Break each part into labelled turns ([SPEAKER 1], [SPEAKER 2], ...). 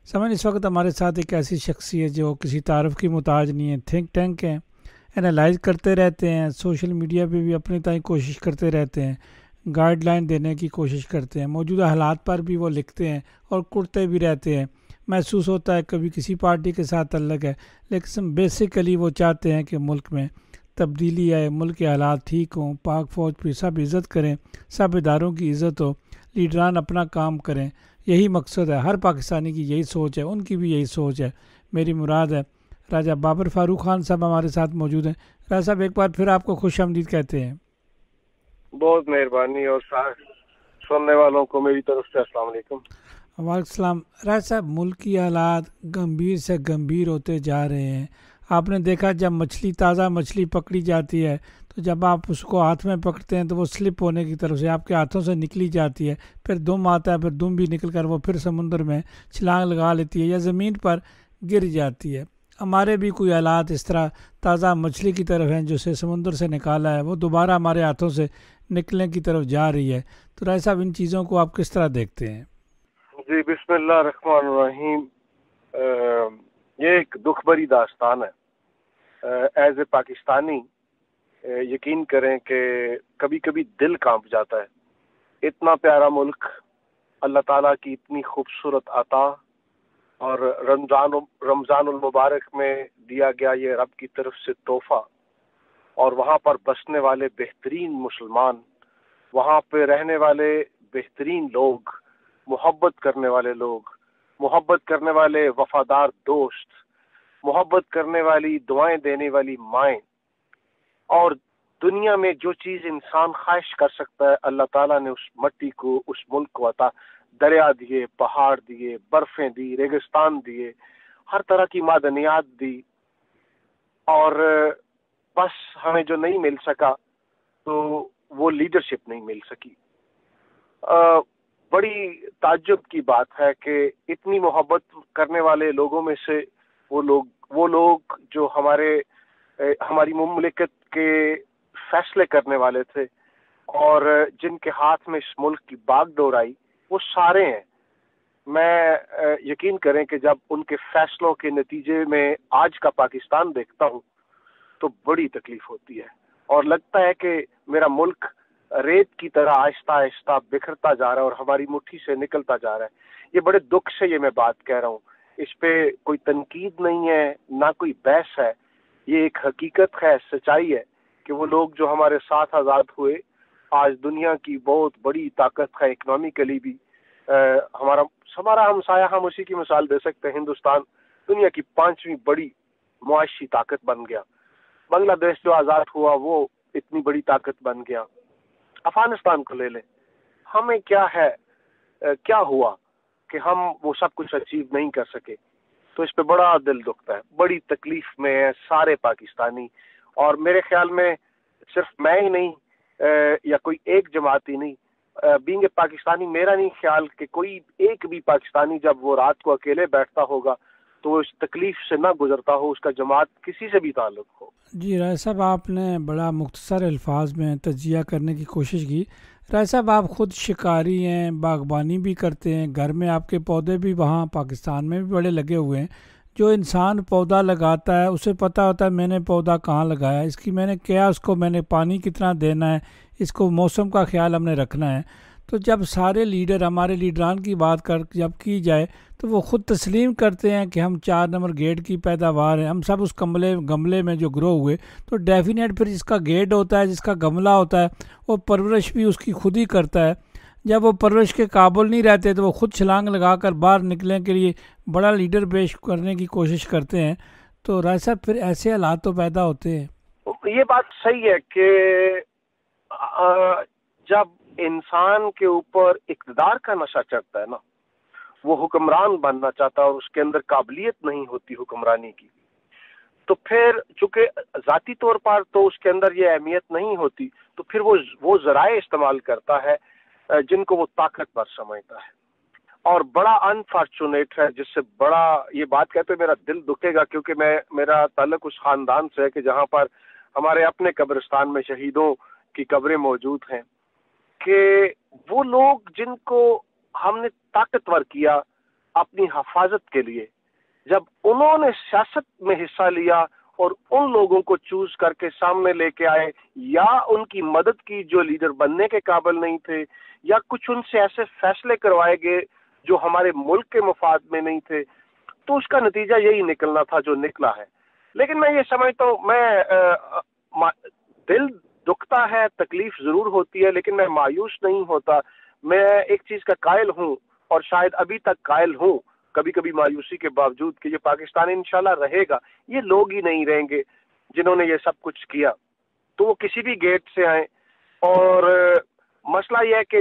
[SPEAKER 1] سمجھ اس وقت ہمارے ساتھ ایک ایسی شخصیت جو کسی تعارف کی محتاج نہیں ہے، تھنک ٹینک ہیں، انالائز کرتے رہتے ہیں، سوشل میڈیا پہ بھی اپنی تائیں کوشش کرتے رہتے ہیں، گائیڈ لائن دینے کی کوشش کرتے ہیں، موجودہ حالات پر بھی وہ لکھتے ہیں اور کرتے بھی رہتے ہیں۔ محسوس ہوتا ہے کبھی کسی پارٹی کے ساتھ تعلق ہے، لیکن بیسیکلی وہ چاہتے ہیں کہ ملک میں تبدیلی آئے، ملک کے حالات ٹھیک ہوں، پاک فوج پہ سب عزت کریں، سب اداروں کی عزت ہو، لیڈران اپنا کام کریں۔ یہی مقصد ہے، ہر پاکستانی کی یہی سوچ ہے، ان کی بھی یہی سوچ ہے۔ میری مراد ہے راجہ بابر فاروق خان صاحب ہمارے ساتھ موجود ہیں۔ راجہ صاحب ایک بار پھر آپ کو خوش آمدید کہتے ہیں۔
[SPEAKER 2] بہت مہربانی، اور سننے والوں کو میری طرف سے السلام علیکم۔
[SPEAKER 1] وعلیکم السلام۔ راجہ صاحب ملک کی حالات گمبھیر سے گمبھیر ہوتے جا رہے ہیں۔ آپ نے دیکھا جب مچھلی تازہ مچھلی پکڑی جاتی ہے تو جب آپ اس کو ہاتھ میں پکڑتے ہیں تو وہ سلپ ہونے کی طرف سے آپ کے ہاتھوں سے نکلی جاتی ہے، پھر دم آتا ہے، پھر دم بھی نکل کر وہ پھر سمندر میں چھلانگ لگا لیتی ہے یا زمین پر گر جاتی ہے۔ ہمارے بھی کوئی حالات اس طرح تازہ مچھلی کی طرف ہیں جو سمندر سے نکالا ہے، وہ دوبارہ ہمارے ہاتھوں سے نکلنے کی طرف جا رہی ہے۔ تو راجہ صاحب ان چیزوں کو آپ کس طرح دیکھتے ہیں؟
[SPEAKER 2] جی، بسم اللہ الرحمن الرحیم۔ یہ ایک دکھ بھری داستان ہے۔ ایز اے پاکستانی یقین کریں کہ کبھی کبھی دل کانپ جاتا ہے۔ اتنا پیارا ملک، اللہ تعالیٰ کی اتنی خوبصورت عطا، اور رمضان المبارک میں دیا گیا یہ رب کی طرف سے تحفہ، اور وہاں پر بسنے والے بہترین مسلمان، وہاں پہ رہنے والے بہترین لوگ، محبت کرنے والے لوگ، محبت کرنے والے وفادار دوست، محبت کرنے والی دعائیں دینے والی مائیں، اور دنیا میں جو چیز انسان خواہش کر سکتا ہے اللہ تعالیٰ نے اس مٹی کو، اس ملک کو عطا، دریا دیے، پہاڑ دیے، برفیں دی، ریگستان دیے، ہر طرح کی معدنیات دی، اور بس ہمیں جو نہیں مل سکا تو وہ لیڈرشپ نہیں مل سکی۔ بڑی تعجب کی بات ہے کہ اتنی محبت کرنے والے لوگوں میں سے وہ لوگ جو ہماری مملکت کے فیصلے کرنے والے تھے اور جن کے ہاتھ میں اس ملک کی باغ ڈور آئی، وہ سارے ہیں۔ میں یقین کریں کہ جب ان کے فیصلوں کے نتیجے میں آج کا پاکستان دیکھتا ہوں تو بڑی تکلیف ہوتی ہے، اور لگتا ہے کہ میرا ملک ریت کی طرح آہستہ آہستہ بکھرتا جا رہا ہے اور ہماری مٹھی سے نکلتا جا رہا ہے۔ یہ بڑے دکھ سے یہ میں بات کہہ رہا ہوں، اس پہ کوئی تنقید نہیں ہے، نہ کوئی بحث ہے، یہ ایک حقیقت ہے، سچائی ہے کہ وہ لوگ جو ہمارے ساتھ آزاد ہوئے آج دنیا کی بہت بڑی طاقت ہے، اکنامیکلی بھی۔ ہمارا ہمسایہ، ہم اسی کی مثال دے سکتے ہیں، ہندوستان دنیا کی 5ویں بڑی معاشی طاقت بن گیا۔ بنگلہ دیش جو آزاد ہوا وہ اتنی بڑی طاقت بن گیا۔ افغانستان کو لے لیں، ہمیں کیا ہے، کیا ہوا کہ ہم وہ سب کچھ اچیو نہیں کر سکے؟ تو اس پہ بڑا دل دکھتا ہے، بڑی تکلیف میں ہے سارے پاکستانی، اور میرے خیال میں صرف میں ہی نہیں، یا کوئی ایک جماعت ہی نہیں، بینگ اے پاکستانی میرا نہیں خیال کہ کوئی ایک بھی پاکستانی جب وہ رات کو اکیلے بیٹھتا ہوگا تو وہ اس تکلیف سے نہ گزرتا ہو، اس کا جماعت کسی سے بھی تعلق ہو۔
[SPEAKER 1] جی راجہ صاحب، آپ نے بڑا مختصر الفاظ میں تجزیہ کرنے کی کوشش کی۔ راجہ صاحب آپ خود شکاری ہیں، باغبانی بھی کرتے ہیں، گھر میں آپ کے پودے بھی وہاں پاکستان میں بھی بڑے لگے ہوئے ہیں۔ جو انسان پودا لگاتا ہے اسے پتہ ہوتا ہے میں نے پودا کہاں لگایا، اس کی میں نے کیا، اس کو میں نے پانی کتنا دینا ہے، اس کو موسم کا خیال ہم نے رکھنا ہے۔ تو جب سارے لیڈر، ہمارے لیڈران کی بات جب کی جائے تو وہ خود تسلیم کرتے ہیں کہ ہم 4 نمبر گیٹ کی پیداوار ہیں، ہم سب اس گملے میں جو گرو ہوئے، تو ڈیفینیٹ پھر جس کا گیٹ ہوتا ہے، جس کا گملہ ہوتا ہے، وہ پرورش بھی اس کی خود ہی کرتا ہے۔ جب وہ پرورش کے قابل نہیں رہتے تو وہ خود چھلانگ لگا کر باہر نکلنے کے لیے بڑا لیڈر پیش کرنے کی کوشش کرتے ہیں۔ تو راج صاحب پھر ایسے حالات تو پیدا ہوتے ہیں۔
[SPEAKER 2] یہ بات صحیح ہے کہ جب انسان کے اوپر اقتدار کا نشہ چڑھتا ہے نا، وہ حکمران بننا چاہتا ہے اور اس کے اندر قابلیت نہیں ہوتی حکمرانی کی، تو پھر چونکہ ذاتی طور پر تو اس کے اندر یہ اہمیت نہیں ہوتی، تو پھر وہ ذرائع استعمال کرتا ہے جن کو وہ طاقتور سمجھتا ہے، اور بڑا انفارچونیٹ ہے، جس سے بڑا یہ بات کہتے میرا دل دکھے گا، کیونکہ میرا تعلق اس خاندان سے ہے کہ جہاں پر ہمارے اپنے قبرستان میں شہیدوں کی قبریں موجود ہیں، کہ وہ لوگ جن کو ہم نے طاقتور کیا، اپنی حفاظت کے لیے جب انہوں نے سیاست میں حصہ لیا اور ان لوگوں کو چوز کر کے سامنے لے کے آئے یا ان کی مدد کی جو لیڈر بننے کے قابل نہیں تھے، یا کچھ ان سے ایسے فیصلے کروائے گئے جو ہمارے ملک کے مفاد میں نہیں تھے، تو اس کا نتیجہ یہی نکلنا تھا جو نکلا ہے۔ لیکن میں یہ سمجھتا ہوں، دل دکھتا ہے، تکلیف ضرور ہوتی ہے، لیکن میں مایوس نہیں ہوتا۔ میں ایک چیز کا قائل ہوں اور شاید ابھی تک قائل ہوں، کبھی کبھی مایوسی کے باوجود، کہ یہ پاکستان انشاءاللہ رہے گا۔ یہ لوگ ہی نہیں رہیں گے جنہوں نے یہ سب کچھ کیا، تو وہ کسی بھی گیٹ سے آئیں۔ اور مسئلہ یہ ہے کہ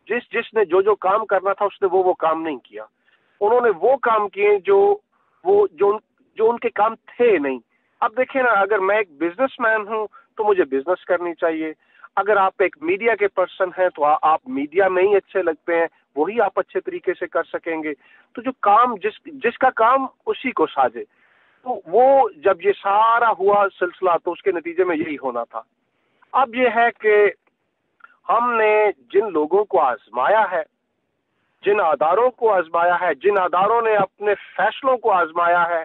[SPEAKER 2] جس نے جو کام کرنا تھا اس نے وہ کام نہیں کیا۔ انہوں نے وہ کام کیے جو ان کے کام تھے نہیں۔ اب دیکھیں نا، اگر میں ایک بزنس مین ہوں تو مجھے بزنس کرنی چاہیے، اگر آپ ایک میڈیا کے پرسن ہیں تو آپ میڈیا میں ہی اچھے لگتے ہیں، وہی آپ اچھے طریقے سے کر سکیں گے۔ تو جو کام جس کا کام اسی کو ساجے، تو وہ جب یہ سارا ہوا سلسلہ تو اس کے نتیجے میں یہی ہونا تھا۔ اب یہ ہے کہ ہم نے جن لوگوں کو آزمایا ہے، جن اداروں کو آزمایا ہے، جن اداروں نے اپنے فیصلوں کو آزمایا ہے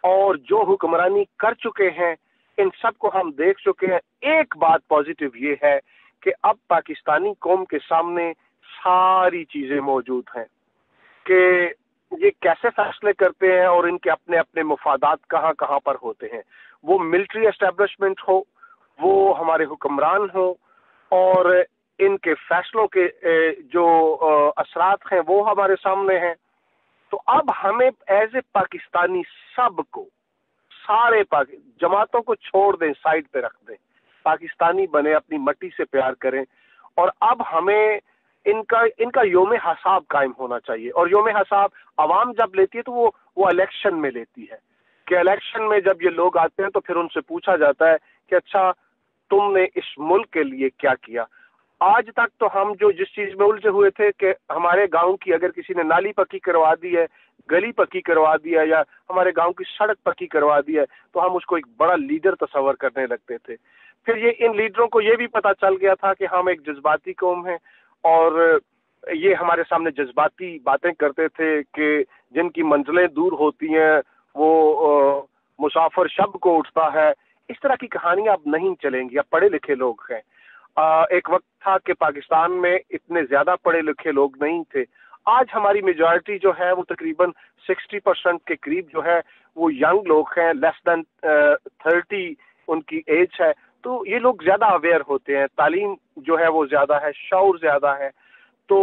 [SPEAKER 2] اور جو حکمرانی کر چکے ہیں، ان سب کو ہم دیکھ چکے ہیں۔ ایک بات پازیٹیو یہ ہے کہ اب پاکستانی قوم کے سامنے ساری چیزیں موجود ہیں کہ یہ کیسے فیصلے کرتے ہیں اور ان کے اپنے اپنے مفادات کہاں کہاں پر ہوتے ہیں۔ وہ ملٹری اسٹیبلشمنٹ ہو، وہ ہمارے حکمران ہوں، اور ان کے فیصلوں کے جو اثرات ہیں وہ ہمارے سامنے ہیں۔ تو اب ہمیں ایز اے پاکستانی سب کو، سارے جماعتوں کو چھوڑ دیں، سائڈ پہ رکھ دیں، پاکستانی بنے، اپنی مٹی سے پیار کریں۔ اور اب ہمیں ان کا یوم حساب قائم ہونا چاہیے، اور یوم حساب عوام جب لیتی ہے تو وہ الیکشن میں لیتی ہے، کہ الیکشن میں جب یہ لوگ آتے ہیں تو پھر ان سے پوچھا جاتا ہے کہ اچھا تم نے اس ملک کے لیے کیا کیا۔ آج تک تو ہم جس چیز میں الجھے ہوئے تھے کہ ہمارے گاؤں کی اگر کسی نے نالی پکی کروا دی ہے، گلی پکی کروا دیا، یا ہمارے گاؤں کی سڑک پکی کروا دی ہے، تو ہم اس کو ایک بڑا لیڈر تصور کرنے لگتے تھے۔ پھر ان لیڈروں کو یہ بھی پتا چل گیا تھا کہ ہم ایک جذباتی قوم ہیں، اور یہ ہمارے سامنے جذباتی باتیں کرتے تھے کہ جن کی منزلیں دور ہوتی ہیں وہ مسافر شب کو اٹھتا ہے۔ اس طرح کی کہانیاں اب نہیں چلیں گی، اب پڑھے لکھے لوگ ہیں۔ ایک وقت تھا کہ پاکستان میں اتنے زیادہ پڑھے لکھے لوگ نہیں تھے، آج ہماری میجورٹی جو ہے وہ تقریباً 60% کے قریب جو ہے وہ ینگ لوگ ہیں، لیس دین 30 ان کی ایج ہے۔ تو یہ لوگ زیادہ اویئر ہوتے ہیں، تعلیم جو ہے وہ زیادہ ہے، شعور زیادہ ہے۔ تو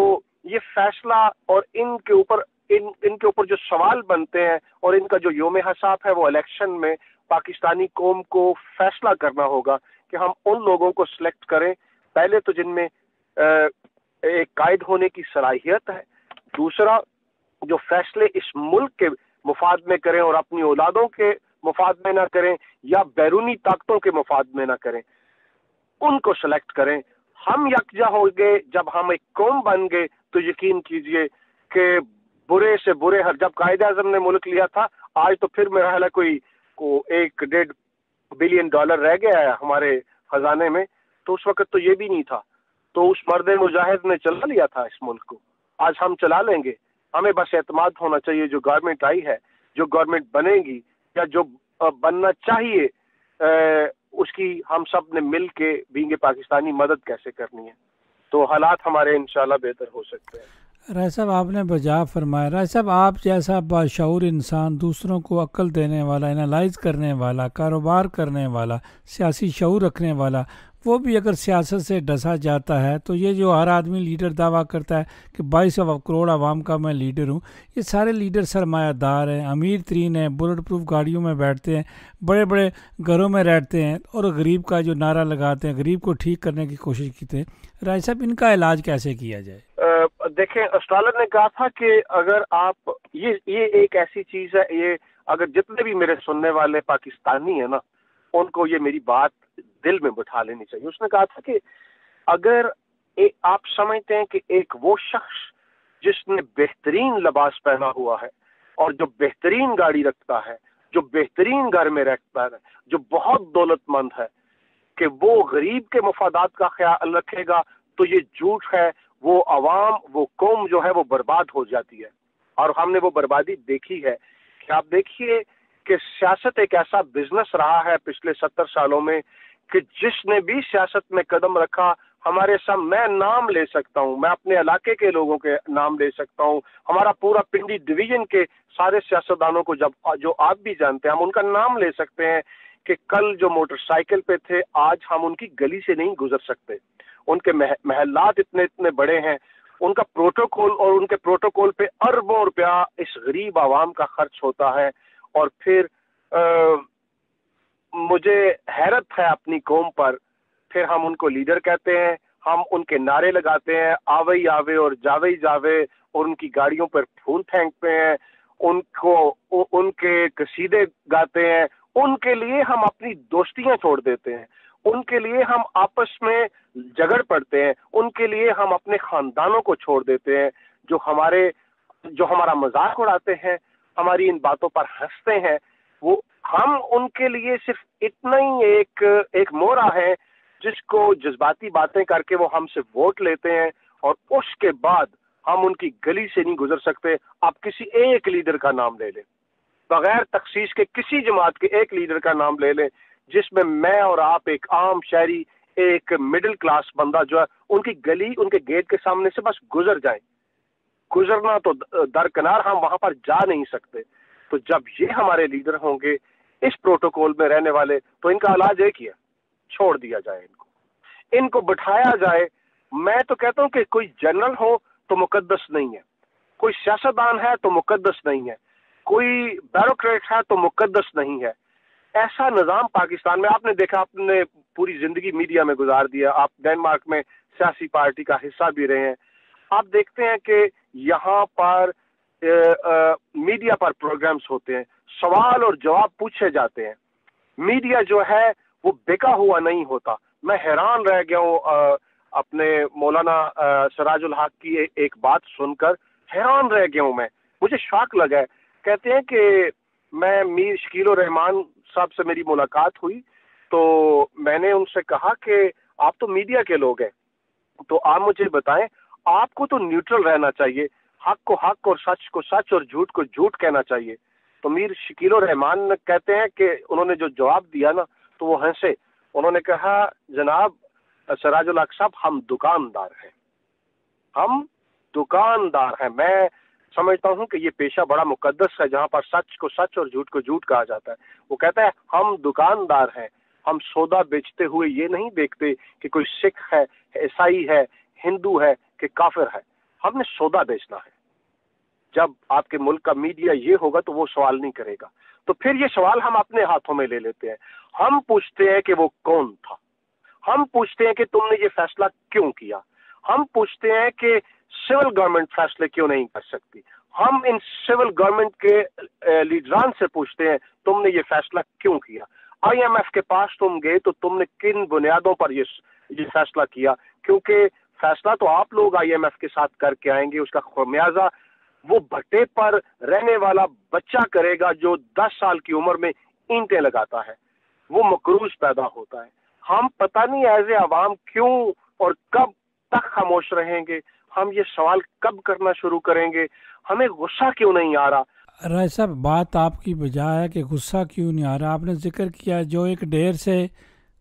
[SPEAKER 2] یہ فیصلہ اور ان کے اوپر جو سوال بنتے ہیں اور ان کا جو یوم حساب ہے وہ الیکشن میں پاکستانی قوم کو فیصلہ کرنا ہوگا کہ ہم ان لوگوں کو سلیکٹ کریں، پہلے تو جن میں ایک قائد ہونے کی صلاحیت ہے، دوسرا جو فیصلے اس ملک کے مفاد میں کریں اور اپنی اولادوں کے مفاد میں نہ کریں یا بیرونی طاقتوں کے مفاد میں نہ کریں، ان کو سلیکٹ کریں۔ ہم یکجا ہو گئے، جب ہم ایک قوم بن گئے تو یقین کیجئے کہ برے سے برے جب قائد اعظم نے ملک لیا تھا، آج تو پھر میرا خیال ہے کوئی $1.5 بلین رہ گیا ہے ہمارے خزانے میں، تو اس وقت تو یہ بھی نہیں تھا۔ تو اس مرد مجاہد نے چلا لیا تھا اس ملک کو، آج ہم چلا لیں گے۔ ہمیں بس اعتماد ہونا چاہیے، جو گورنمنٹ آئی ہے، جو گورنمنٹ بنے گی یا جو بننا چاہیے، اس کی ہم سب نے مل کے بینگے پاکستانی مدد کیسے کرنی ہے، تو حالات ہمارے انشاءاللہ بہتر ہو سکتے ہیں۔
[SPEAKER 1] رائے صاحب آپ نے بجا فرمایا۔ رائے صاحب آپ جیسا باشعور انسان، دوسروں کو عقل دینے والا، انالائز کرنے والا، کاروبار کرنے والا، سیاسی شعور رکھنے والا، وہ بھی اگر سیاست سے ڈسا جاتا ہے تو یہ جو ہر آدمی لیڈر دعویٰ کرتا ہے کہ 22 کروڑ عوام کا میں لیڈر ہوں، یہ سارے لیڈر سرمایہ دار ہیں، امیر ترین ہیں، بلٹ پروف گاڑیوں میں بیٹھتے ہیں، بڑے بڑے گھروں میں رہتے ہیں، اور غریب کا جو نعرہ لگاتے ہیں، غریب کو ٹھیک کرنے کی کوشش کرتے ہیں۔ رائے صاحب ان کا علاج کیسے کیا جائے؟
[SPEAKER 2] دیکھیں، اسٹالر نے کہا تھا کہ اگر آپ یہ ایک ایسی چیز ہے، یہ اگر جتنے بھی میرے سننے والے پاکستانی ہیں نا، ان کو یہ میری بات دل میں بٹھا لینی چاہیے۔ اس نے کہا تھا کہ اگر آپ سمجھتے ہیں کہ ایک وہ شخص جس نے بہترین لباس پہنا ہوا ہے اور جو بہترین گاڑی رکھتا ہے، جو بہترین گھر میں رہتا ہے، جو بہت دولت مند ہے، کہ وہ غریب کے مفادات کا خیال رکھے گا، تو یہ جھوٹ ہے۔ وہ عوام، وہ قوم جو ہے وہ برباد ہو جاتی ہے۔ اور ہم نے وہ بربادی دیکھی ہے کہ آپ دیکھیے کہ سیاست ایک ایسا بزنس رہا ہے پچھلے 70 سالوں میں کہ جس نے بھی سیاست میں قدم رکھا ہمارے سامنے، میں نام لے سکتا ہوں، میں اپنے علاقے کے لوگوں کے نام لے سکتا ہوں، ہمارا پورا پنڈی ڈویژن کے سارے سیاستدانوں کو جو آپ بھی جانتے ہیں، ہم ان کا نام لے سکتے ہیں کہ کل جو موٹر سائیکل پہ تھے آج ہم ان کی گلی سے نہیں گزر سکتے، ان کے محلات اتنے بڑے ہیں، ان کا پروٹوکول اور ان کے پروٹوکول پہ اربوں روپیہ اس غریب عوام کا خرچ ہوتا ہے۔ اور پھر مجھے حیرت ہے اپنی قوم پر، پھر ہم ان کو لیڈر کہتے ہیں، ہم ان کے نعرے لگاتے ہیں، آوے ہی آوے اور جاوے ہی جاوے، اور ان کی گاڑیوں پر پھول پھینکتے ہیں، ان کے قصیدے گاتے ہیں، ان کے لیے ہم اپنی دوستیاں چھوڑ دیتے ہیں، ان کے لیے ہم آپس میں جھگڑ پڑتے ہیں، ان کے لیے ہم اپنے خاندانوں کو چھوڑ دیتے ہیں، جو ہمارا مذاق اڑاتے ہیں، ہماری ان باتوں پر ہنستے ہیں، وہ ہم ان کے لیے صرف اتنا ہی ایک مورا ہے جس کو جذباتی باتیں کر کے وہ ہم سے ووٹ لیتے ہیں، اور اس کے بعد ہم ان کی گلی سے نہیں گزر سکتے۔ آپ کسی ایک لیڈر کا نام لے لیں، بغیر تخصیص کے کسی جماعت کے ایک لیڈر کا نام لے لیں جس میں اور آپ ایک عام شہری، ایک مڈل کلاس بندہ جو ہے ان کی گلی، ان کے گیٹ کے سامنے سے بس گزر جائیں، گزرنا تو درکنار ہم وہاں پر جا نہیں سکتے۔ تو جب یہ ہمارے لیڈر ہوں گے اس پروٹوکول میں رہنے والے، تو ان کا علاج ایک ہی ہے، چھوڑ دیا جائے، ان کو بٹھایا جائے۔ میں تو کہتا ہوں کہ کوئی جنرل ہو تو مقدس نہیں ہے، کوئی سیاستدان ہے تو مقدس نہیں ہے، کوئی بیوروکریٹ ہے تو مقدس نہیں ہے۔ ایسا نظام پاکستان میں آپ نے دیکھا، آپ نے پوری زندگی میڈیا میں گزار دیا، آپ ڈنمارک میں سیاسی پارٹی کا حصہ بھی رہے ہیں، آپ دیکھتے ہیں کہ یہاں پر میڈیا پر پروگرامز ہوتے ہیں، سوال اور جواب پوچھے جاتے ہیں، میڈیا جو ہے وہ بکا ہوا نہیں ہوتا۔ میں حیران رہ گیا ہوں اپنے مولانا سراج الحق کی ایک بات سن کر، حیران رہ گیا ہوں میں، مجھے شاک لگا ہے۔ کہتے ہیں کہ میں میر شکیل الرحمان صاحب سے میری ملاقات ہوئی تو میں نے ان سے کہا کہ آپ تو میڈیا کے لوگ ہیں، تو آپ مجھے بتائیں آپ کو تو نیوٹرل رہنا چاہیے، حق کو حق اور سچ کو سچ اور جھوٹ کو جھوٹ کہنا چاہیے۔ تو میر شکیل الرحمان کہتے ہیں کہ انہوں نے جو جواب دیا نا تو وہ ہنسے، انہوں نے کہا جناب سراج الحق صاحب ہم دکاندار ہیں، ہم دکاندار ہیں۔ میں سمجھتا ہوں کہ یہ پیشہ بڑا مقدس ہے جہاں پر سچ کو سچ اور جھوٹ کو جھوٹ کہا جاتا ہے۔ وہ کہتا ہے ہم دکاندار ہیں، ہم سودا بیچتے ہوئے یہ نہیں دیکھتے کہ کوئی سکھ ہے، عیسائی ہے، ہندو ہے کہ کافر ہے، ہم نے سودا بیچنا ہے۔ جب آپ کے ملک کا میڈیا یہ ہوگا تو وہ سوال نہیں کرے گا، تو پھر یہ سوال ہم اپنے ہاتھوں میں لے لیتے ہیں، ہم پوچھتے ہیں کہ وہ کون تھا، ہم پوچھتے ہیں کہ تم نے یہ فیصلہ کیوں کیا، ہم پوچھتے ہیں کہ سول گورنمنٹ فیصلے کیوں نہیں کر سکتی، ہم ان سول گورنمنٹ کے لیڈران سے پوچھتے ہیں تم نے یہ فیصلہ کیوں کیا، آئی ایم ایف کے پاس تم گئے تو تم نے کن بنیادوں پر یہ فیصلہ کیا، کیونکہ فیصلہ تو آپ لوگ آئی ایم ایف کے ساتھ کر کے آئیں گے، اس کا خمیازہ وہ بھٹے پر رہنے والا بچہ کرے گا جو 10 سال کی عمر میں اینٹیں لگاتا ہے، وہ مقروض پیدا ہوتا ہے۔ ہم پتہ نہیں ایز اے عوام کیوں اور کب تک خاموش رہیں گے، ہم یہ سوال کب کرنا شروع کریں گے، ہمیں غصہ کیوں نہیں آ رہا؟
[SPEAKER 1] رائے صاحب بات آپ کی بجائے ہے کہ غصہ کیوں نہیں آ رہا، آپ نے ذکر کیا جو ایک ڈھیر سے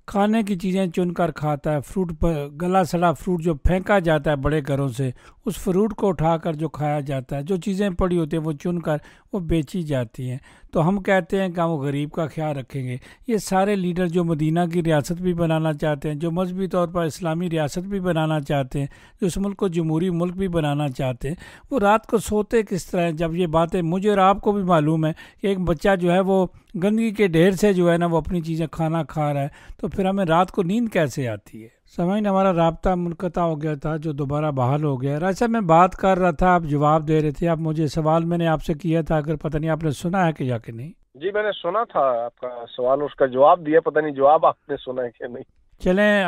[SPEAKER 1] کھانے کی چیزیں چن کر کھاتا ہے، فروٹ پر گلا سڑا فروٹ جو پھینکا جاتا ہے بڑے گھروں سے، اس فروٹ کو اٹھا کر جو کھایا جاتا ہے، جو چیزیں پڑی ہوتی ہیں وہ چن کر وہ بیچی جاتی ہیں، تو ہم کہتے ہیں کہ ہم غریب کا خیال رکھیں گے۔ یہ سارے لیڈر جو مدینہ کی ریاست بھی بنانا چاہتے ہیں، جو مذہبی طور پر اسلامی ریاست بھی بنانا چاہتے ہیں، جو اس ملک کو جمہوری ملک بھی بنانا چاہتے ہیں، وہ رات کو سوتے کس طرح ہیں جب یہ باتیں مجھے اور آپ کو بھی معلوم ہے کہ ایک بچہ جو ہے وہ گندگی کے ڈھیر سے جو ہے نا وہ اپنی چیزیں کھانا کھا رہا ہے، تو پھر ہمیں رات کو نیند کیسے آتی ہے؟ سامعین ہمارا رابطہ منقطع ہو گیا تھا جو دوبارہ بحال ہو گیا۔ راجہ میں بات کر رہا تھا، آپ جواب دے رہے تھے، آپ مجھے سوال میں نے آپ سے کیا تھا، اگر پتہ نہیں آپ نے سنا ہے کہ یا کہ نہیں؟
[SPEAKER 2] جی میں نے سنا تھا آپ کا سوال، اس کا جواب دیا، پتہ نہیں جواب آپ نے سنا ہے کہ نہیں۔
[SPEAKER 1] چلیں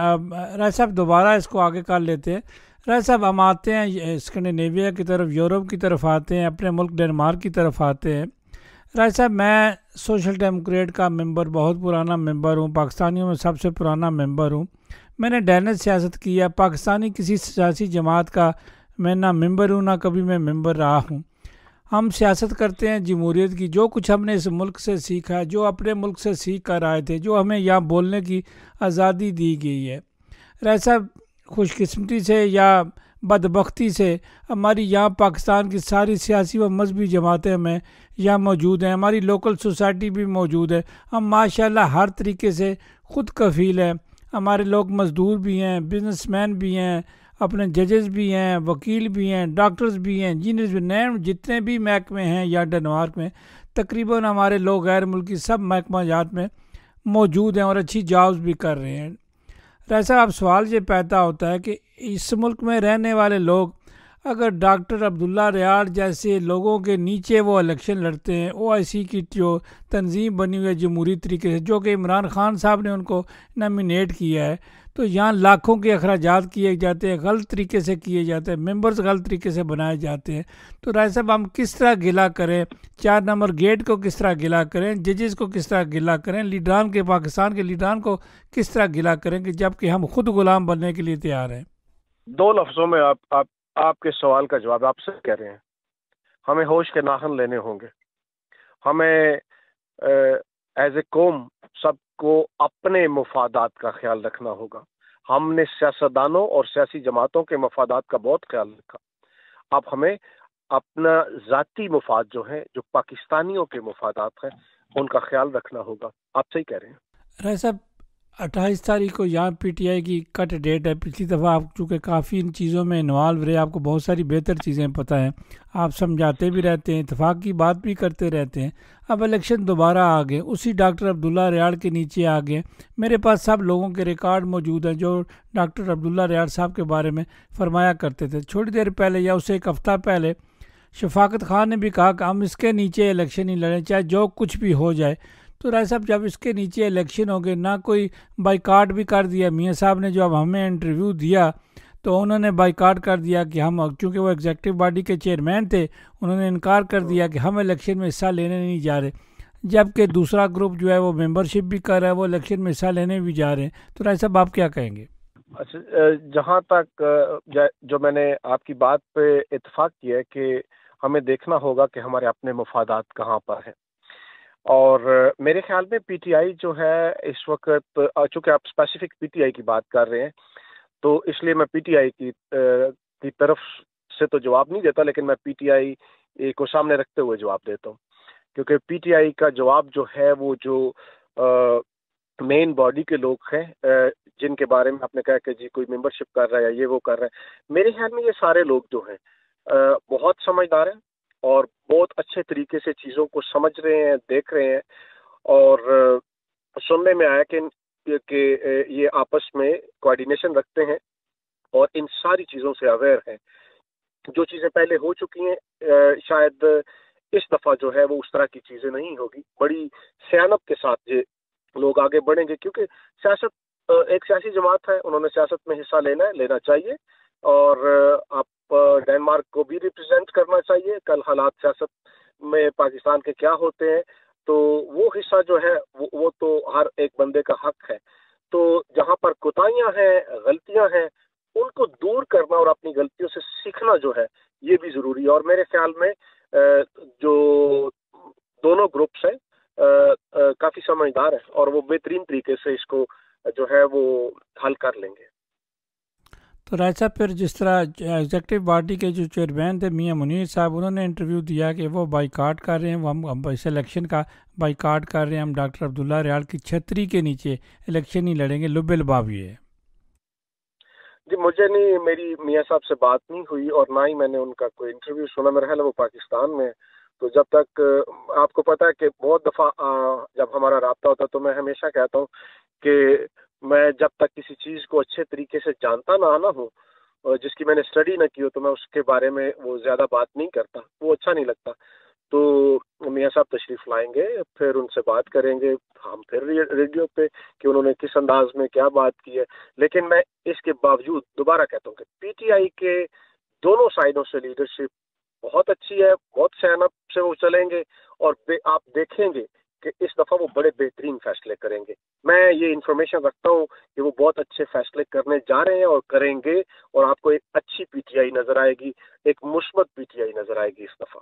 [SPEAKER 1] رائے صاحب دوبارہ اس کو آگے کر لیتے ہیں۔ رائے صاحب ہم آتے ہیں اسکینڈینیویا کی طرف، یورپ کی طرف آتے ہیں، اپنے ملک ڈنمارک کی طرف آتے ہیں۔ رائے صاحب میں سوشل ڈیموکریٹ کا ممبر، بہت پرانا ممبر ہوں، پاکستانیوں میں سب سے پرانا ممبر ہوں، میں نے ڈینش سیاست کیا، پاکستانی کسی سیاسی جماعت کا میں نہ ممبر ہوں نہ کبھی میں ممبر رہا ہوں۔ ہم سیاست کرتے ہیں جمہوریت کی، جو کچھ ہم نے اس ملک سے سیکھا ہے، جو اپنے ملک سے سیکھ کر آئے تھے، جو ہمیں یہاں بولنے کی آزادی دی گئی ہے، ایسا خوش قسمتی سے یا بدبختی سے ہماری یہاں پاکستان کی ساری سیاسی و مذہبی جماعتیں میں یہاں موجود ہیں، ہماری لوکل سوسائٹی بھی موجود ہے، ہم ماشاءاللہ ہر طریقے سے خود کفیل ہیں، ہمارے لوگ مزدور بھی ہیں، بزنس مین بھی ہیں، اپنے ججز بھی ہیں، وکیل بھی ہیں، ڈاکٹرز بھی ہیں، انجینئرز بھی ہیں، جتنے بھی محکمے ہیں یا ڈنمارک میں تقریباً ہمارے لوگ غیر ملکی سب محکمہ جات میں موجود ہیں اور اچھی جابز بھی کر رہے ہیں۔ ایسا اب سوال یہ پیدا ہوتا ہے کہ اس ملک میں رہنے والے لوگ اگر ڈاکٹر عبداللہ ریاض جیسے لوگوں کے نیچے وہ الیکشن لڑتے ہیں، او آئی سی کی جو تنظیم بنی ہوئی ہے جمہوری طریقے سے، جو کہ عمران خان صاحب نے ان کو نامینیٹ کیا ہے، تو یہاں لاکھوں کے اخراجات کیے جاتے ہیں، غلط طریقے سے کیے جاتے ہیں، ممبرز غلط طریقے سے بنائے جاتے ہیں۔ تو رائے صاحب ہم کس طرح گلا کریں، 4 نمبر گیٹ کو کس طرح گلا کریں، ججز کو کس طرح گلا کریں، لیڈران کے پاکستان کے لیڈران کو کس طرح گلا کریں کہ جب کہ ہم خود غلام بننے کے لیے تیار ہیں؟
[SPEAKER 2] 2 لفظوں میں آپ کے سوال کا جواب آپ سے کہہ رہے ہیں، ہمیں ہوش کے ناخن لینے ہوں گے، ہمیں ایز اے قوم سب کو اپنے مفادات کا خیال رکھنا ہوگا۔ ہم نے سیاستدانوں اور سیاسی جماعتوں کے مفادات کا بہت خیال رکھا، اب ہمیں اپنا ذاتی مفاد جو ہے، جو پاکستانیوں کے مفادات ہیں، ان کا خیال رکھنا ہوگا۔ آپ صحیح کہہ رہے ہیں۔
[SPEAKER 1] رائے صاحب 28 تاریخ کو یہاں پی ٹی آئی کی کٹ ڈیٹ ہے، پچھلی دفعہ آپ چونکہ کافی ان چیزوں میں انوالو رہے، آپ کو بہت ساری بہتر چیزیں پتہ ہیں، آپ سمجھاتے بھی رہتے ہیں، اتفاق کی بات بھی کرتے رہتے ہیں۔ اب الیکشن دوبارہ آ گئے، اسی ڈاکٹر عبداللہ ریاض کے نیچے آ گئے۔ میرے پاس سب لوگوں کے ریکارڈ موجود ہیں جو ڈاکٹر عبداللہ ریاض صاحب کے بارے میں فرمایا کرتے تھے۔ تھوڑی دیر پہلے یا اسے ایک ہفتہ پہلے شفاقت خان نے بھی کہا کہ ہم اس کے نیچے الیکشن ہی لڑیں، چاہے جو کچھ بھی ہو جائے۔ تو رائے صاحب جب اس کے نیچے الیکشن ہو گئے، نہ کوئی بائیکاٹ بھی کر دیا، میاں صاحب نے جو اب ہمیں انٹرویو دیا تو انہوں نے بائیکاٹ کر دیا کہ ہم، چونکہ وہ ایگزیکٹو باڈی کے چیئرمین تھے، انہوں نے انکار کر دیا کہ ہم الیکشن میں حصہ لینے نہیں جا رہے، جبکہ دوسرا گروپ جو ہے وہ ممبرشپ بھی کر رہا ہے، وہ الیکشن میں حصہ لینے بھی جا رہے ہیں۔ تو رائے صاحب آپ کیا کہیں گے؟
[SPEAKER 2] اچھا، جہاں تک جو میں نے آپ کی بات پہ اتفاق کیا ہے کہ ہمیں دیکھنا ہوگا کہ ہمارے اپنے مفادات کہاں پر ہیں، اور میرے خیال میں پی ٹی آئی جو ہے اس وقت، چونکہ آپ اسپیسیفک پی ٹی آئی کی بات کر رہے ہیں تو اس لیے میں پی ٹی آئی کی طرف سے تو جواب نہیں دیتا، لیکن میں پی ٹی آئی کو سامنے رکھتے ہوئے جواب دیتا ہوں، کیونکہ پی ٹی آئی کا جواب جو ہے وہ جو مین باڈی کے لوگ ہیں جن کے بارے میں آپ نے کہا کہ جی کوئی ممبرشپ کر رہا ہے یا یہ وہ کر رہا ہے، میرے خیال میں یہ سارے لوگ جو ہیں بہت سمجھدار ہیں اور بہت اچھے طریقے سے چیزوں کو سمجھ رہے ہیں، دیکھ رہے ہیں، اور سننے میں آیا کہ یہ آپس میں کوآرڈینیشن رکھتے ہیں اور ان ساری چیزوں سے اویئر ہیں۔ جو چیزیں پہلے ہو چکی ہیں شاید اس دفعہ جو ہے وہ اس طرح کی چیزیں نہیں ہوگی، بڑی سیانت کے ساتھ یہ لوگ آگے بڑھیں گے، کیونکہ سیاست ایک سیاسی جماعت ہے، انہوں نے سیاست میں حصہ لینا چاہیے، اور آپ ڈنمارک کو بھی ریپرزینٹ کرنا چاہیے۔ کل حالات سیاست میں پاکستان کے کیا ہوتے ہیں تو وہ حصہ جو ہے وہ تو ہر ایک بندے کا حق ہے، تو جہاں پر کوتاہیاں ہیں، غلطیاں ہیں، ان کو دور کرنا اور اپنی غلطیوں سے سیکھنا جو ہے یہ بھی ضروری ہے، اور میرے خیال میں جو دونوں گروپس ہیں کافی سمجھدار ہیں اور وہ بہترین طریقے سے اس کو جو ہے وہ حل کر لیں گے۔
[SPEAKER 1] تو رائے صاحب پھر جس طرح ایگزیکٹو باڈی کے جو چیئرمین تھے میاں منیر صاحب، انہوں نے انٹرویو دیا کہ وہ بائیکاٹ کر رہے ہیں، ہم اس الیکشن کا بائیکاٹ کر رہے ہیں، ہم ڈاکٹر عبداللہ ریاض کی چھتری کے نیچے الیکشن ہی لڑیں گے، لب الباب یہ ہے۔
[SPEAKER 2] جی مجھے نہیں، میری میاں صاحب سے بات نہیں ہوئی اور نہ ہی میں نے ان کا کوئی انٹرویو سنا، میرا خیال ہے وہ پاکستان میں، تو جب تک آپ کو پتا ہے کہ بہت دفعہ جب ہمارا رابطہ ہوتا ہے تو میں ہمیشہ کہتا ہوں کہ میں جب تک کسی چیز کو اچھے طریقے سے جانتا نہ ہوں، جس کی میں نے اسٹڈی نہ کی ہو، تو میں اس کے بارے میں وہ زیادہ بات نہیں کرتا، وہ اچھا نہیں لگتا۔ تو میاں صاحب تشریف لائیں گے، پھر ان سے بات کریں گے ہم پھر ریڈیو پہ کہ انہوں نے کس انداز میں کیا بات کی ہے، لیکن میں اس کے باوجود دوبارہ کہتا ہوں کہ پی ٹی آئی کے دونوں سائڈوں سے لیڈرشپ بہت اچھی ہے، بہت سیانت سے وہ چلیں گے، اور آپ دیکھیں گے کہ اس دفعہ وہ بڑے بہترین فیصلے کریں گے۔ میں یہ انفارمیشن رکھتا ہوں کہ وہ بہت اچھے فیصلے کرنے جا رہے ہیں اور کریں گے، اور آپ کو ایک اچھی پی ٹی آئی نظر آئے گی، ایک مثبت پی ٹی آئی نظر آئے گی اس دفعہ۔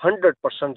[SPEAKER 2] 100%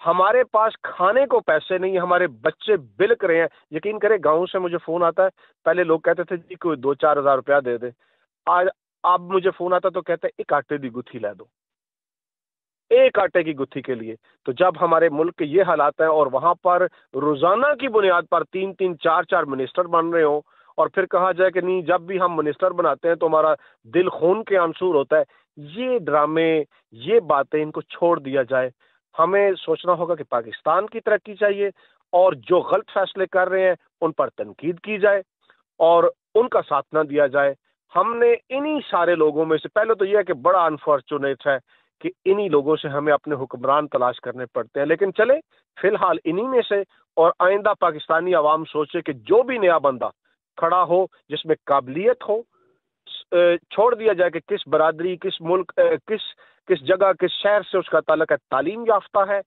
[SPEAKER 2] ہمارے پاس کھانے کو پیسے نہیں، ہمارے بچے بلک رہے ہیں. یقین کریں گاؤں سے مجھے فون آتا ہے، پہلے لوگ کہتے تھے جی کوئی 2-4 ہزار روپیہ دے دے، آج اب مجھے فون آتا تو کہتے ہیں ایک آٹے کی گتھی لے دو، ایک آٹے کی گتھی کے لیے. تو جب ہمارے ملک کے یہ حالات ہیں اور وہاں پر روزانہ کی بنیاد پر 3-3 4-4 منسٹر بن رہے ہوں، اور پھر کہا جائے کہ نہیں جب بھی ہم منسٹر بناتے ہیں تو ہمارا دل خون کے آنسور ہوتا ہے، یہ ڈرامے، یہ باتیں ان کو چھوڑ دیا جائے. ہمیں سوچنا ہوگا کہ پاکستان کی ترقی چاہیے، اور جو غلط فیصلے کر رہے ہیں ان پر تنقید کی جائے اور ان کا ساتھ نہ دیا جائے. ہم نے انہی سارے لوگوں میں سے، پہلے تو یہ ہے کہ بڑا انفارچونیٹ ہے کہ انہی لوگوں سے ہمیں اپنے حکمران تلاش کرنے پڑتے ہیں، لیکن چلے فی الحال انہی میں سے. اور آئندہ پاکستانی عوام سوچے کہ جو بھی نیا بندہ کھڑا ہو جس میں قابلیت ہو، چھوڑ دیا جائے کہ کس برادری، کس ملک، کس جگہ، کس شہر سے اس کا تعلق ہے، تعلیم یافتہ ہے،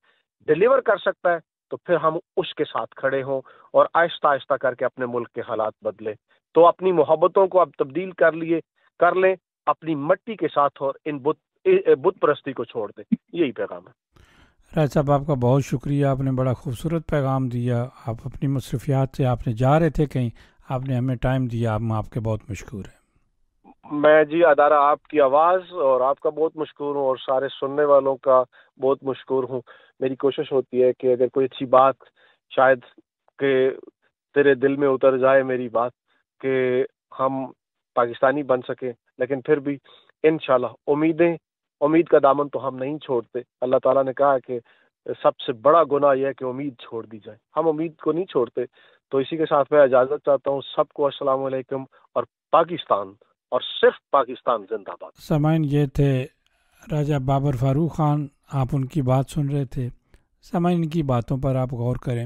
[SPEAKER 2] ڈیلیور کر سکتا ہے، تو پھر ہم اس کے ساتھ کھڑے ہوں اور آہستہ آہستہ کر کے اپنے ملک کے حالات بدلے. تو اپنی محبتوں کو اب تبدیل کر لیں اپنی مٹی کے ساتھ، اور ان بت پرستی کو چھوڑ دیں. یہی پیغام ہے.
[SPEAKER 1] راج صاحب آپ کا بہت شکریہ، آپ نے بڑا خوبصورت پیغام دیا. آپ اپنی مصروفیات سے آپ نے جا رہے تھے کہیں، آپ نے ہمیں ٹائم دیا، ہم آپ کے بہت مشکور ہیں.
[SPEAKER 2] میں جی ادارہ آپ کی آواز اور آپ کا بہت مشکور ہوں، اور سارے سننے والوں کا بہت مشکور ہوں. میری کوشش ہوتی ہے کہ اگر کوئی اچھی بات شاید کہ تیرے دل میں اتر جائے میری بات، کہ ہم پاکستانی بن سکیں. لیکن پھر بھی انشاءاللہ امید کا دامن تو ہم نہیں چھوڑتے. اللہ تعالیٰ نے کہا کہ سب سے بڑا گناہ یہ ہے کہ امید چھوڑ دی جائے. ہم امید کو نہیں چھوڑتے. تو اسی کے ساتھ میں اجازت چاہتا ہوں سب کو. السلام علیکم. اور پاکستان، اور صرف پاکستان زندہ باد.
[SPEAKER 1] سامعین، یہ تھے راجہ بابر فاروق خان، آپ ان کی بات سن رہے تھے. سامعین، ان کی باتوں پر آپ غور کریں.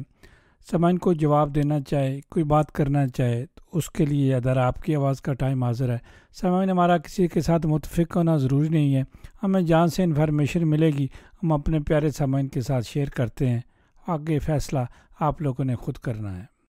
[SPEAKER 1] سامعین کو جواب دینا چاہے، کوئی بات کرنا چاہے تو اس کے لیے ادھر آپ کی آواز کا ٹائم حاضر ہے. سامعین، ہمارا کسی کے ساتھ متفق ہونا ضروری نہیں ہے. ہمیں جہاں سے انفارمیشن ملے گی ہم اپنے پیارے سامعین کے ساتھ شیئر کرتے ہیں. آگے فیصلہ آپ لوگوں نے خود کرنا ہے.